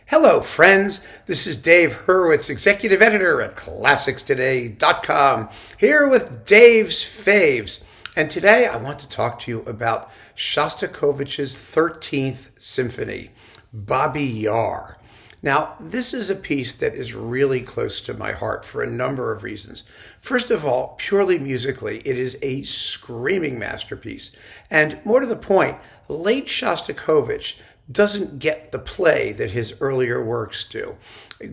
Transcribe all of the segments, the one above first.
Hello, friends. This is Dave Hurwitz, executive editor at ClassicsToday.com, here with Dave's Faves. And today I want to talk to you about Shostakovich's 13th Symphony, Babi Yar. Now, this is a piece that is really close to my heart for a number of reasons. First of all, purely musically, it is a screaming masterpiece. And more to the point, late Shostakovich doesn't get the play that his earlier works do.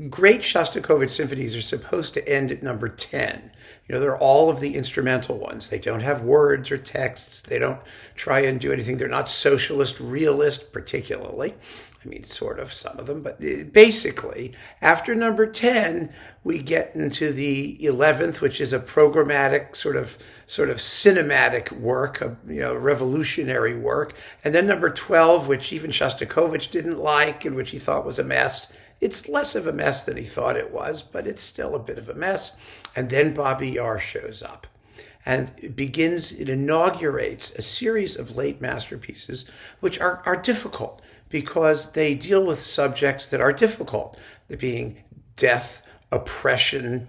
Great Shostakovich symphonies are supposed to end at number 10. They're all of the instrumental ones. They don't have words or texts. They don't try and do anything. They're not socialist, realist, particularly. I mean, sort of, some of them, but basically, after number 10, we get into the 11th, which is a programmatic sort of cinematic work, a revolutionary work, and then number 12, which even Shostakovich didn't like and which he thought was a mess. It's less of a mess than he thought it was, but it's still a bit of a mess. And then Babi Yar shows up. And it inaugurates a series of late masterpieces, which are difficult because they deal with subjects that are difficult, the being death, oppression,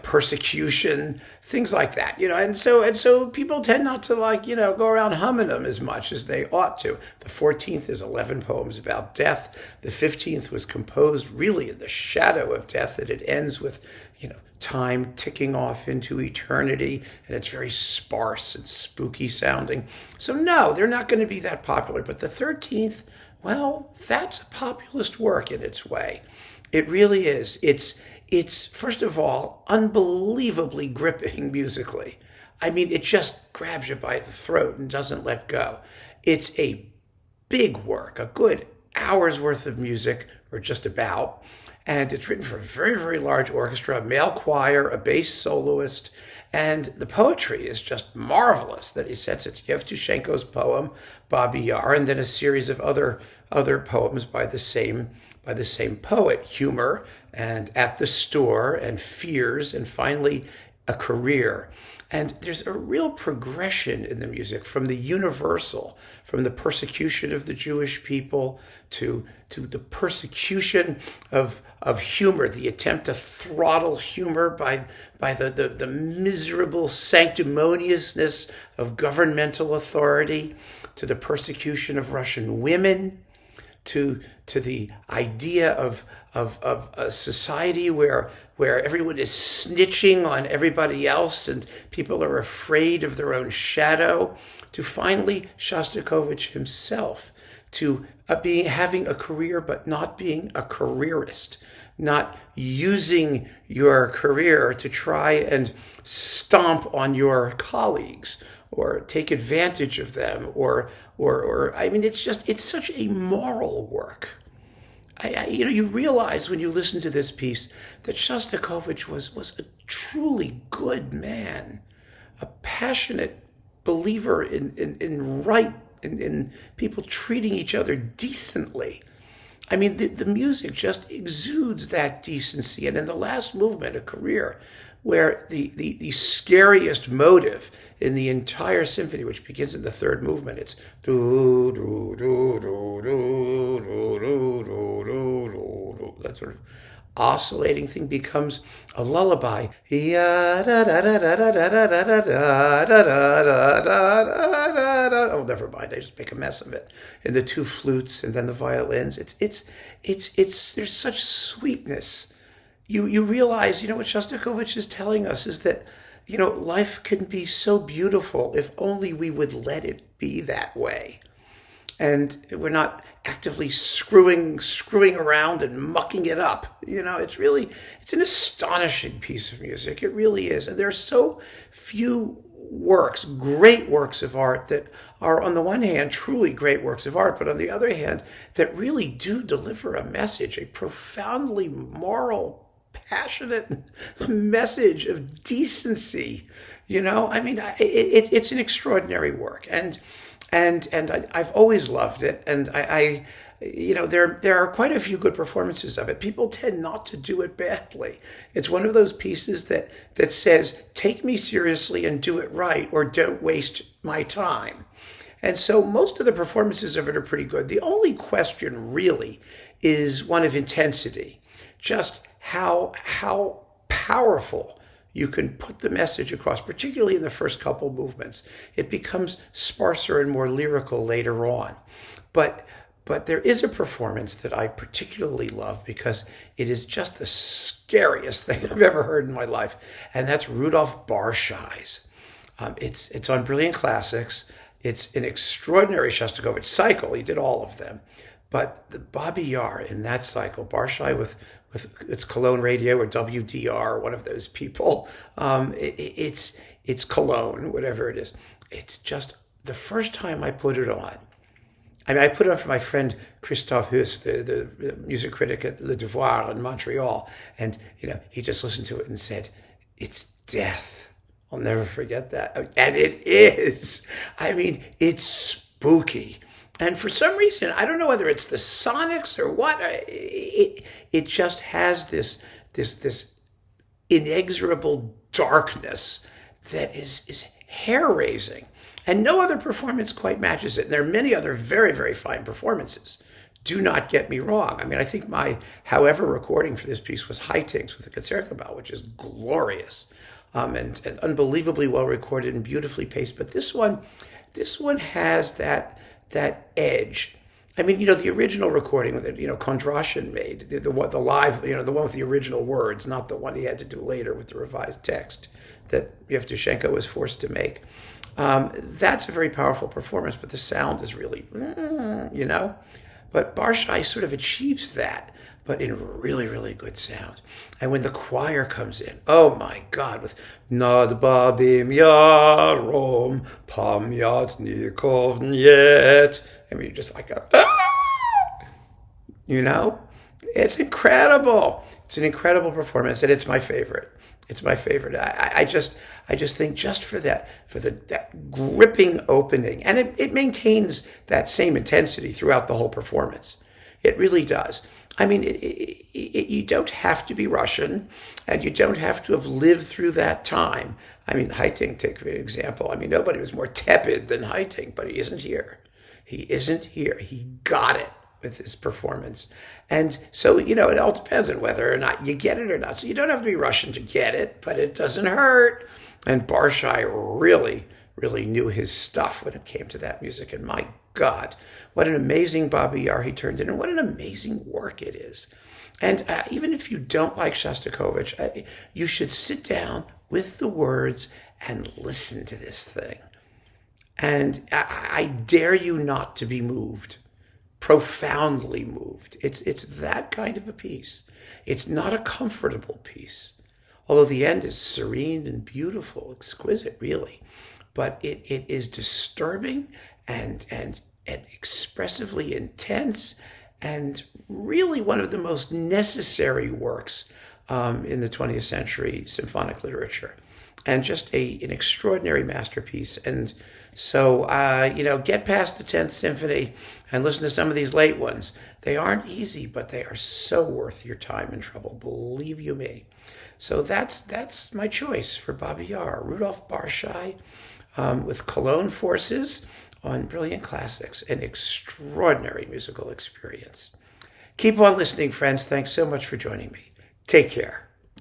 persecution, things like that, and so people tend not to go around humming them as much as they ought to. The 14th is 11 poems about death. The 15th was composed really in the shadow of death, and it ends with, time ticking off into eternity, and it's very sparse and spooky sounding. So no, they're not going to be that popular, but the 13th, well, that's a populist work in its way. It really is. It's first of all, unbelievably gripping musically. I mean, it just grabs you by the throat and doesn't let go. It's a big work, a good hour's worth of music, or just about. And it's written for a very, very large orchestra, a male choir, a bass soloist, and the poetry is just marvelous that he sets it. You have Yevtushenko's poem, Babi Yar, and then a series of other poems by the same poet, Humor, and At the Store, and Fears, and finally A Career. And there's a real progression in the music from the universal, from the persecution of the Jewish people to the persecution of humor, the attempt to throttle humor by the miserable sanctimoniousness of governmental authority, to the persecution of Russian women, to the idea of a society where everyone is snitching on everybody else and people are afraid of their own shadow, to finally Shostakovich himself, to having a career but not being a careerist, not using your career to try and stomp on your colleagues or take advantage of them, or I mean, it's such a moral work. You realize when you listen to this piece that Shostakovich was a truly good man, a passionate believer in right, in people treating each other decently. I mean, the music just exudes that decency. And in the last movement, A Career, where the scariest motive in the entire symphony, which begins in the third movement, it's do do do do do do do do do, that sort of oscillating thing becomes a lullaby. Oh, never mind. I just make a mess of it. And the two flutes and then the violins. It's there's such sweetness. You realize, what Shostakovich is telling us is that, life can be so beautiful if only we would let it be that way. And we're not actively screwing around and mucking it up. It's an astonishing piece of music. It really is. And there are so few works, great works of art, that are, on the one hand, truly great works of art, but on the other hand, that really do deliver a message, a profoundly moral, passionate message of decency. It's an extraordinary work. And I've always loved it, and there are quite a few good performances of it. People tend not to do it badly. It's one of those pieces that says, take me seriously and do it right, or don't waste my time. And so most of the performances of it are pretty good. The only question really is one of intensity. Just how powerful you can put the message across, particularly in the first couple movements. It becomes sparser and more lyrical later on. But there is a performance that I particularly love because it is just the scariest thing I've ever heard in my life, and that's Rudolf Barshai's. It's on Brilliant Classics. It's an extraordinary Shostakovich cycle. He did all of them. But the Babi Yar in that cycle, Barshai with its Cologne radio or WDR, one of those people, it's Cologne, whatever it is. It's just the first time I put it on. I mean, I put it on for my friend Christophe Huss, the music critic at Le Devoir in Montreal, and he just listened to it and said, "It's death." I'll never forget that, and it is. I mean, it's spooky. And for some reason, I don't know whether it's the sonics or what, it just has this inexorable darkness that is hair-raising. And no other performance quite matches it. And there are many other very, very fine performances. Do not get me wrong. I mean, I think my recording for this piece was Heiting's with the Concertgebouw, which is glorious and unbelievably well recorded and beautifully paced. But this one has that edge. I mean, the original recording that Kondrashin made, the live, the one with the original words, not the one he had to do later with the revised text that Yevtushenko was forced to make. That's a very powerful performance, but the sound is really, But Barshai sort of achieves that, but in really, really good sound. And when the choir comes in, oh my God, with Nad Babim Yarom Pamyatnikov Nyet. I mean, just like it's incredible. It's an incredible performance, and it's my favorite. It's my favorite. I just think just for that gripping opening, and it maintains that same intensity throughout the whole performance. It really does. I mean, you don't have to be Russian, and you don't have to have lived through that time. I mean, Heiting, take for example. I mean, nobody was more tepid than Heiting, but he isn't here. He isn't here. He got it with his performance. And so, it all depends on whether or not you get it or not. So you don't have to be Russian to get it, but it doesn't hurt. And Barshai really, really knew his stuff when it came to that music. And my God, what an amazing Babi Yar he turned in, and what an amazing work it is. And even if you don't like Shostakovich, you should sit down with the words and listen to this thing. And I dare you not to be moved. Profoundly moved. It's that kind of a piece. It's not a comfortable piece, although the end is serene and beautiful, exquisite, really. But it is disturbing and expressively intense, and really one of the most necessary works in the 20th century symphonic literature, and just an extraordinary masterpiece. And so, get past the 10th Symphony and listen to some of these late ones. They aren't easy, but they are so worth your time and trouble, believe you me. So that's my choice for Babi Yar, Rudolf Barshai, with Cologne Forces on Brilliant Classics, an extraordinary musical experience. Keep on listening, friends. Thanks so much for joining me. Take care.